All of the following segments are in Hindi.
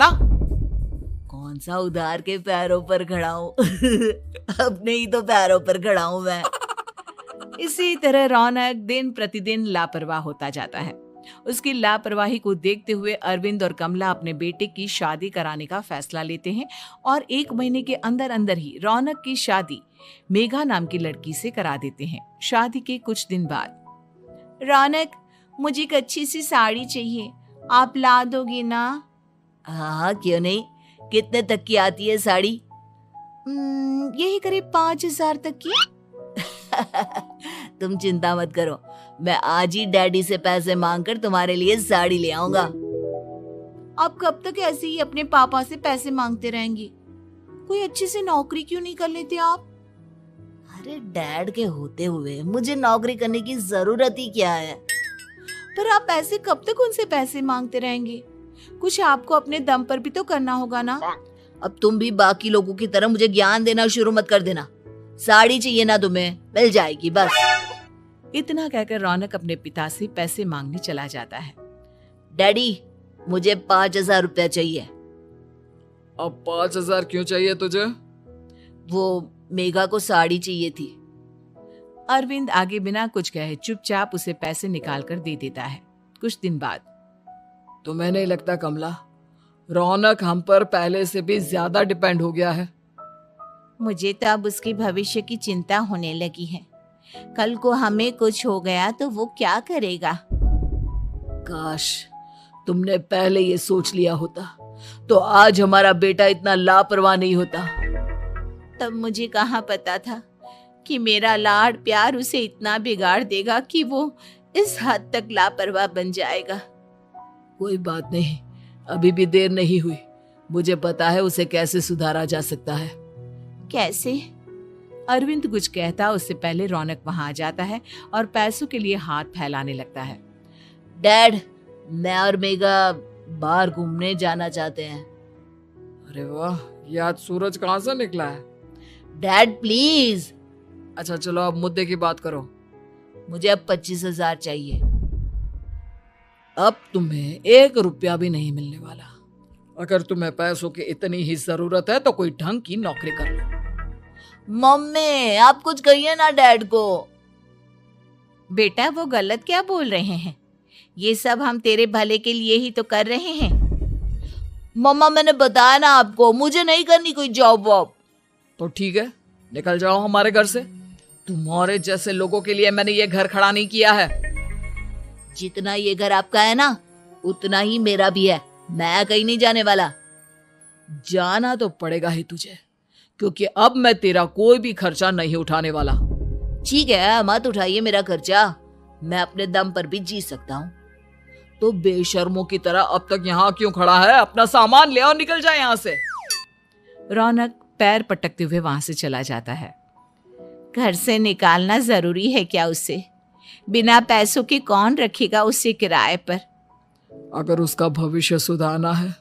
सकता? कौन सा उधार के पैरों पर खड़ा हूँ अपने ही तो पैरों पर खड़ा हूँ मैं। इसी तरह रौनक दिन प्रतिदिन लापरवाह होता जाता है। उसकी लापरवाही को देखते हुए अरविंद और कमला अपने बेटे की शादी कराने का फैसला लेते हैं और 1 महीने के अंदर अंदर ही रौनक की शादी मेघा नाम की लड़की से करा देते हैं। शादी के कुछ दिन बाद, रौनक, मुझे एक अच्छी सी साड़ी चाहिए, आप ला दोगे ना? हाँ, क्यों नहीं। कितने तक की आती है साड़ी? यही करीब 5,000 तक की। तुम चिंता मत करो, मैं आज ही डैडी से पैसे मांगकर तुम्हारे लिए साड़ी ले आऊंगा। आप कब तक ऐसे ही अपने पापा से पैसे मांगते रहेंगे? कोई अच्छी सी नौकरी क्यों नहीं कर लेते आप? अरे डैड के होते हुए मुझे नौकरी करने की जरूरत ही क्या है? पर आप ऐसे कब तक उनसे पैसे मांगते रहेंगे? कुछ आपको अपने दम पर भी तो करना होगा ना। अब तुम भी बाकी लोगों की तरह मुझे ज्ञान देना शुरू मत कर देना। साड़ी चाहिए ना तुम्हें, मिल जाएगी बस। इतना कहकर रौनक अपने पिता से पैसे मांगने चला जाता है। डैडी, मुझे 5,000 रुपया चाहिए। अब 5,000 क्यों चाहिए तुझे? वो मेघा को साड़ी चाहिए थी। अरविंद आगे बिना कुछ कहे चुपचाप उसे पैसे निकाल कर दे देता है। कुछ दिन बाद, तुम्हें नहीं लगता कमला, रौनक हम पर पहले से भी ज्यादा डिपेंड हो गया है? मुझे तो अब उसके भविष्य की चिंता होने लगी है। कल को हमें कुछ हो गया तो वो क्या करेगा? काश तुमने पहले ये सोच लिया होता तो आज हमारा बेटा इतना लापरवाह नहीं होता। तब मुझे कहाँ पता था कि मेरा लाड प्यार उसे इतना बिगाड़ देगा कि वो इस हद तक लापरवाह बन जाएगा। कोई बात नहीं, अभी भी देर नहीं हुई। मुझे पता है उसे कैसे सुधारा जा सकता है। कैसे? अरविंद कुछ कहता उससे पहले रौनक वहां आ जाता है और पैसों के लिए हाथ फैलाने लगता है। डैड, मैं और मेघा बाहर घूमने जाना चाहते हैं। अरे वाह, ये आज सूरज कहाँ से निकला है? Dad please. अच्छा चलो, अब मुद्दे की बात करो। मुझे अब 25,000 चाहिए। अब तुम्हें 1 रुपया भी नहीं मिलने वाला। अगर तुम्हें पैसों की इतनी ही जरूरत है तो कोई ढंग की नौकरी कर लो। मम्मी, आप कुछ कहिए ना डैड को। बेटा, वो गलत क्या बोल रहे हैं? ये सब हम तेरे भले के लिए ही तो कर रहे हैं। मम्मा, मैंने बताया ना आपको, मुझे नहीं करनी कोई जॉब वॉब। तो ठीक है, निकल जाओ हमारे घर से। तुम्हारे जैसे लोगों के लिए मैंने ये घर खड़ा नहीं किया है। जितना ये घर आपका है ना, उतना ही मेरा भी है। मैं कहीं नहीं जाने वाला। जाना तो पड़ेगा ही तुझे, क्योंकि अब मैं तेरा कोई भी खर्चा नहीं उठाने वाला। ठीक है, मत उठाइए मेरा खर्चा, मैं अपने दम पर भी जी सकता हूँ। तो बेशर्मों की तरह अब तक यहाँ क्यों खड़ा है? अपना सामान ले और निकल जाए यहाँ से। रौनक पैर पटकते हुए वहां से चला जाता है। घर से निकालना जरूरी है क्या उसे? बिना पैसों के कौन रखेगा उसे किराए पर? अगर उसका भविष्य सुधारना है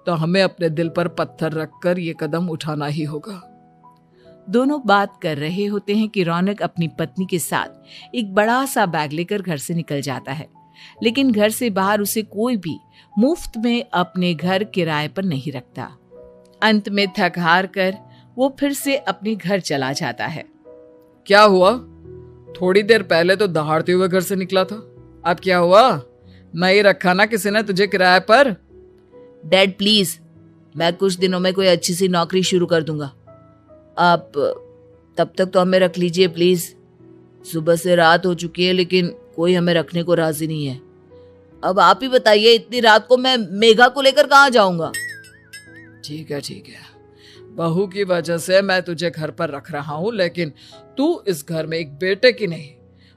तो हमें अपने दिल पर पत्थर रखकर ये कदम उठाना ही होगा। दोनों बात कर रहे होते हैं कि रौनक अपनी पत्नी के साथ एक बड़ा सा बैग लेकर घर से निकल जाता है, लेकिन घर से बाहर उसे कोई भी मुफ्त में अपने घर किराए पर नहीं रखता। अंत में थक हार कर वो फिर से अपने घर चला जाता है। क्या हुआ? थोड़ी देर पहले तो दहाड़ते हुए घर से निकला था, अब क्या हुआ? नहीं रखा ना किसी ने तुझे किराए पर? डैड प्लीज, मैं कुछ दिनों में कोई अच्छी सी नौकरी शुरू कर दूंगा। आप तब तक तो हमें रख लीजिए प्लीज। सुबह से रात हो चुकी है लेकिन कोई हमें रखने को राजी नहीं है। अब आप ही बताइए, इतनी रात को मैं मेघा को लेकर कहाँ जाऊंगा? ठीक है ठीक है, बहू की वजह से मैं तुझे घर पर रख रहा हूँ, लेकिन तू इस घर में एक बेटे की नहीं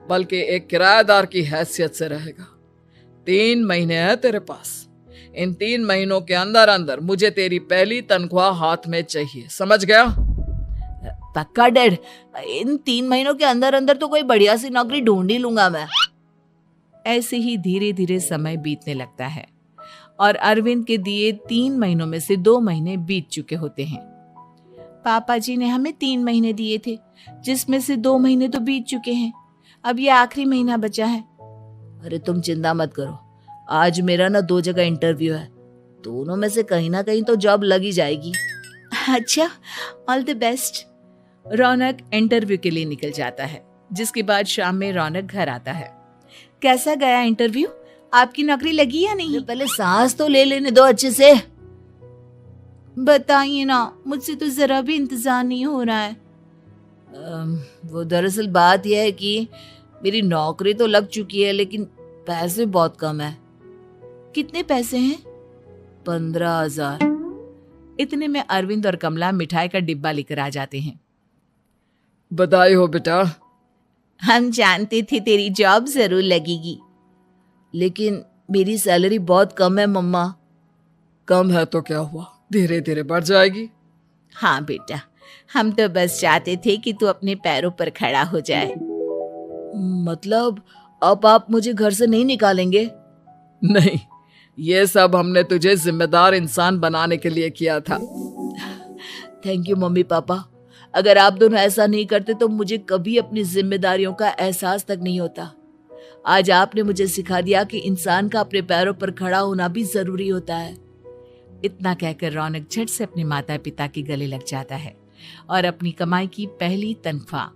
बल्कि एक किराएदार की हैसियत से रहेगा। 3 महीने है तेरे पास। इन 3 महीनों के अंदर अंदर मुझे तेरी पहली तनख्वाह हाथ में चाहिए, समझ गया? पक्का डैड, इन 3 महीनों के अंदर अंदर तो कोई बढ़िया सी नौकरी ढूंढ ही लूंगा मैं। ऐसे ही धीरे धीरे समय बीतने लगता है और अरविंद के दिए 3 महीनों में से 2 महीने बीत चुके होते हैं। पापा जी ने हमें 3 महीने दिए थे, जिसमें से 2 महीने तो बीत चुके हैं। अब ये आखिरी महीना बचा है। अरे तुम चिंता मत करो, आज मेरा ना 2 जगह इंटरव्यू है। दोनों में से कहीं ना कहीं तो जॉब लगी जाएगी। अच्छा, all the best. Raunak interview के लिए निकल जाता है, जिसके बाद शाम में रौनक घर आता है। कैसा गया इंटरव्यू? आपकी नौकरी लगी या नहीं? पहले सांस तो ले लेने दो अच्छे से। बताइए ना, मुझसे तो जरा भी इंतजार नहीं हो रहा है। वो दरअसल बात यह है कि मेरी नौकरी तो लग चुकी है, लेकिन पैसे बहुत कम है। कितने पैसे हैं? 15,000। इतने में अरविंद और कमला मिठाई का डिब्बा लेकर आ जाते हैं। बधाई हो बेटा। हम जानते थे तेरी जॉब जरूर लगेगी, लेकिन मेरी सैलरी बहुत कम है मम्मा। कम है तो क्या हुआ, धीरे धीरे बढ़ जाएगी। हाँ बेटा, हम तो बस चाहते थे कि तू अपने पैरों पर खड़ा हो जाए। मतलब अब आप मुझे घर से नहीं निकालेंगे? नहीं, ये सब हमने तुझे जिम्मेदार इंसान बनाने के लिए किया था। Thank you mummy papa. अगर आप दोनों ऐसा नहीं करते तो मुझे कभी अपनी जिम्मेदारियों का एहसास तक नहीं होता। आज आपने मुझे सिखा दिया कि इंसान का अपने पैरों पर खड़ा होना भी जरूरी होता है। इतना कहकर रौनक झट से अपने माता पिता के गले लग जाता है और अपनी कमाई की पहली तनख्वाह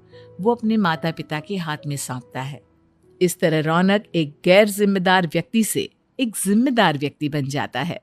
वो अपने माता पिता के हाथ में सौंपता है। इस तरह रौनक एक गैर जिम्मेदार व्यक्ति से एक जिम्मेदार व्यक्ति बन जाता है।